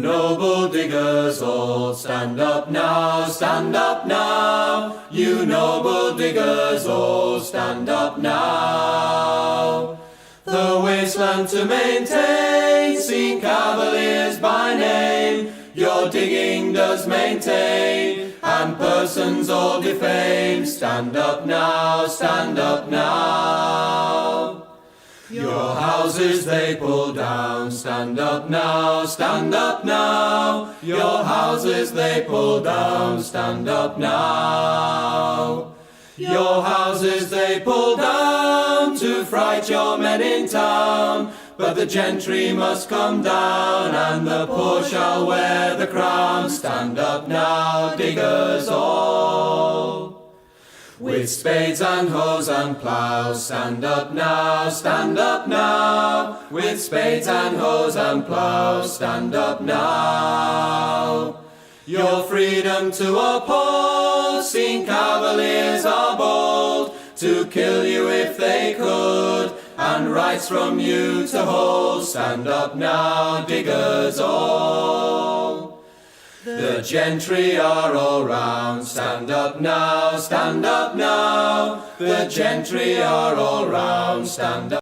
noble diggers all, stand up now, stand up now. You noble diggers all, stand up now. The wasteland to maintain, seen cavaliers by name, your digging does maintain, and persons all defame. Stand up now, stand up now. Your houses they pull down, stand up now, stand up now. Your houses they pull down, stand up now. Your houses they pull down to fright your men in town, but the gentry must come down, and the poor shall wear the crown. Stand up now, diggers all. With spades and hoes and ploughs, stand up now, stand up now. With spades and hoes and ploughs, stand up now. Your freedom to uphold, seen cavaliers are bold, to kill you if they could, and rights from you to hold. Stand up now, diggers all. The gentry are all round, stand up now, stand up now. The gentry are all round, stand up.